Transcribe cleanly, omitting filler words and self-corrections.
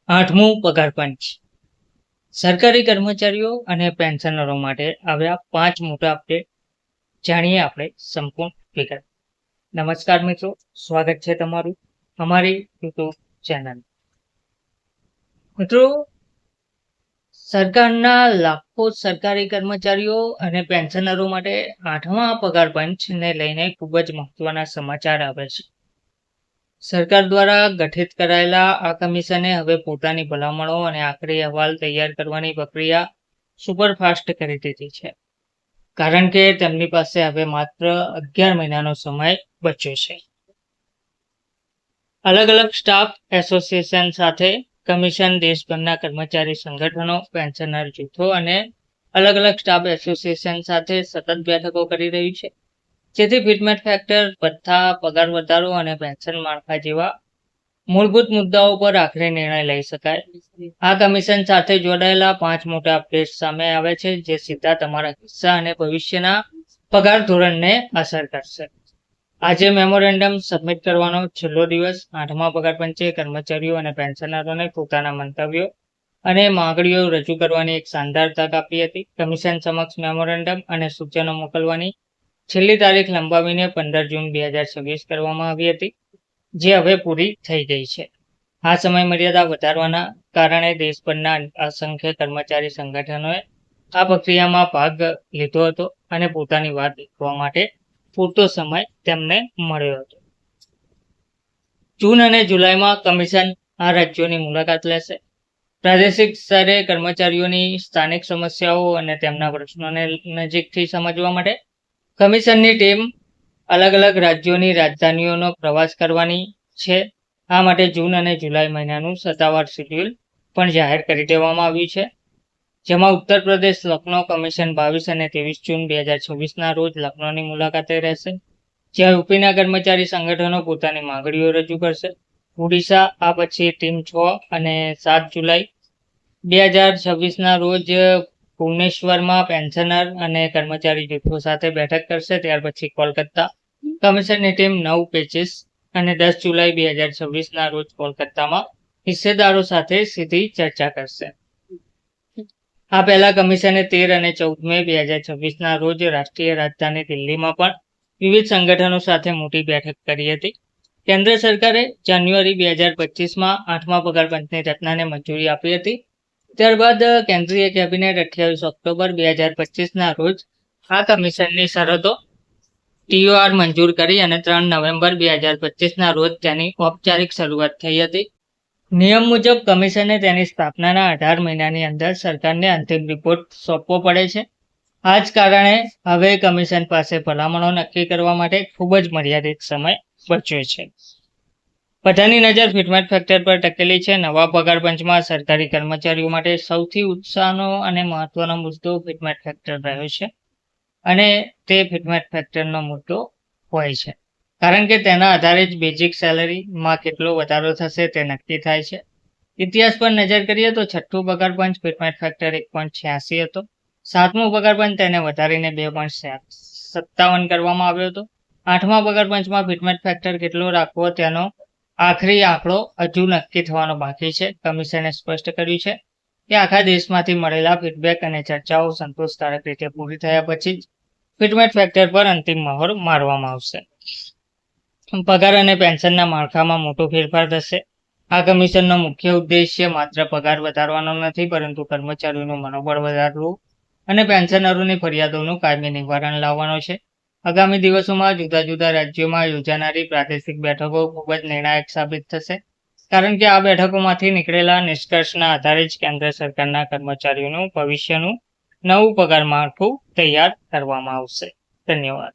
આઠમું પગાર પંચ. સરકારી કર્મચારીઓ અને પેન્શનરો માટે આવ્યા 5 મોટા અપડેટ જાણીએ આપણે સંપૂર્ણ વિગત. નમસ્કાર મિત્રો, સ્વાગત છે તમારું અમારી યુટ્યુબ ચેનલ. મિત્રો, સરકારના લાખો સરકારી કર્મચારીઓ અને પેન્શનરો માટે 8મા પગાર પંચને લઈને ખૂબ જ મહત્વના સમાચાર આવે છે. સરકાર દ્વારા ગઠિત કરાયેલા આ કમિશને હવે પોતાની ભલામણો અને આખરી અહેવાલ તૈયાર કરવાની પ્રક્રિયા સુપરફાસ્ટ કરી દીધી છે, કારણ કે તેમની પાસે હવે માત્ર 11 મહિનાનો સમય બચ્યો છે. અલગ અલગ સ્ટાફ એસોસિએશન સાથે કમિશન દેશભરના કર્મચારી સંગઠનો, પેન્શનર જૂથો અને અલગ અલગ સ્ટાફ એસોસિએશન સાથે સતત બેઠકો કરી રહ્યું છે, જેથી ફિટમેન્ટ ફેક્ટર, ભથ્થા, પગાર વધારો અને પેન્શન માળખા જેવા મૂળભૂત મુદ્દાઓ પર આખરે નિર્ણય લઈ શકાય. આ કમિશન સાથે જોડાયેલા 5 મોટા અપડેટ સામે આવે છે, જે સીધા તમારા હિસ્સા અને ભવિષ્યના પગાર ધોરણને અસર કરશે. આજે મેમોરેન્ડમ સબમિટ કરવાનો છેલ્લો દિવસ. 8મા પગાર પંચે કર્મચારીઓ અને પેન્શનરોને પોતાના મંતવ્યો અને માંગણીઓ રજૂ કરવાની એક શાનદાર તક આપી હતી. કમિશન સમક્ષ મેમોરેન્ડમ અને સૂચનો મોકલવાની છેલ્લી તારીખ લંબાવીને 15 જૂન 2026 કરવામાં આવી હતી, જે હવે પૂરી થઈ ગઈ છે. આ સમય મર્યાદા વધારવાના કારણે દેશભરના અસંખ્ય કર્મચારી સંગઠનોએ આ પ્રક્રિયામાં ભાગ લીધો હતો અને પોતાની વાત રાખવા માટે પૂરતો સમય તેમને મળ્યો હતો. જૂન અને જુલાઈમાં કમિશન આ રાજ્યોની મુલાકાત લેશે. પ્રાદેશિક સ્તરે કર્મચારીઓની સ્થાનિક સમસ્યાઓ અને તેમના પ્રશ્નોને નજીકથી સમજવા માટે કમિશનની ટીમ અલગ અલગ રાજ્યોની રાજધાનીઓનો પ્રવાસ કરવાની છે. આ માટે જૂન અને જુલાઈ મહિનાનું સત્તાવાર શેડ્યુલ પણ જાહેર કરી દેવામાં આવ્યું છે, જેમાં ઉત્તર પ્રદેશ લખનૌ કમિશન 22 અને 23 જૂન 2026ના રોજ લખનૌની મુલાકાતે રહેશે, જ્યાં યુપીના કર્મચારી સંગઠનો પોતાની માંગણીઓ રજૂ કરશે. ઓડિશા આ પછી ટીમ 6 અને 7 જુલાઈ 2026ના રોજ ભુવનેશ્વરમાં પેન્શનર અને કર્મચારી જૂથો સાથે બેઠક કરશે. ત્યાર પછી કોલકાતા કમિશનની ટીમ 9 પેચીસ અને 10 જુલાઈ 2026ના રોજ કોલકાતામાં હિસ્સેદારો સાથે સીધી ચર્ચા કરશે. આ પહેલા કમિશને 13 અને 14 મે 2026ના રોજ રાષ્ટ્રીય રાજધાની દિલ્હીમાં પણ વિવિધ સંગઠનો સાથે મોટી બેઠક કરી હતી. કેન્દ્ર સરકારે જાન્યુઆરી 2025માં 8મા પગાર પંચની રચનાને મંજૂરી આપી હતી. ત્યારબાદ કેન્દ્રીય કેબિનેટ 28 ઓક્ટોબર 2025ના રોજ આ કમિશનની શરતો TOR મંજૂર કરી અને 3 નવેમ્બર 2025ના રોજ તેની ઔપચારિક શરૂઆત થઈ હતી. નિયમ મુજબ કમિશને તેની સ્થાપનાના 18 મહિનાની અંદર સરકારને અંતિમ રિપોર્ટ સોંપવો પડે છે. આ જ કારણે હવે કમિશન પાસે ભલામણો નક્કી કરવા માટે ખૂબ જ મર્યાદિત સમય બચ્યો છે. બધાની નજર ફિટમેન્ટ ફેક્ટર પર ટકેલી છે. નવા પગાર પંચમાં સરકારી કર્મચારીઓ માટે સૌથી ઉત્સાહનો અને મહત્વનો મુદ્દો ફિટમેન્ટ ફેક્ટર રહ્યો છે, અને તે ફિટમેન્ટ ફેક્ટરનો મુદ્દો હોય છે, કારણ કે તેના આધારે જ બેઝિક સેલરીમાં કેટલો વધારો થશે તે નક્કી થાય છે. ઇતિહાસ પર નજર કરીએ તો 6થું પગાર પંચ ફિટમેન્ટ ફેક્ટર 1.86 હતો. 7મું પગાર પંચ તેને વધારીને 2.57 કરવામાં આવ્યો હતો. 8મા પગાર પંચમાં ફિટમેન્ટ ફેક્ટર કેટલો રાખવો તેનો આખરી આંકડો હજુ નક્કી થવાનો બાકી છે. કમિશને સ્પષ્ટ કર્યું છે કે આખા દેશમાંથી મળેલા ફીડબેક અને ચર્ચાઓ સંતોષકારક રીતે પૂરી થયા પછી જ ફિટમેન્ટ ફેક્ટર પર અંતિમ મહોર મારવામાં આવશે. પગાર અને પેન્શનના માળખામાં મોટો ફેરફાર થશે. આ કમિશનનો મુખ્ય ઉદ્દેશ્ય માત્ર પગાર વધારવાનો નથી, પરંતુ કર્મચારીઓનું મનોબળ વધારવું અને પેન્શનરોની ફરિયાદોનું કાયમી નિવારણ લાવવાનો છે. આગામી દિવસોમાં જુદા જુદા રાજ્યોમાં યોજાનારી પ્રાદેશિક બેઠકો ખૂબ જ નિર્ણાયક સાબિત થશે, કારણ કે આ બેઠકોમાંથી નીકળેલા નિષ્કર્ષના આધારે જ કેન્દ્ર સરકારના કર્મચારીઓનું ભવિષ્યનું નવું પગાર માળખું તૈયાર કરવામાં આવશે. ધન્યવાદ.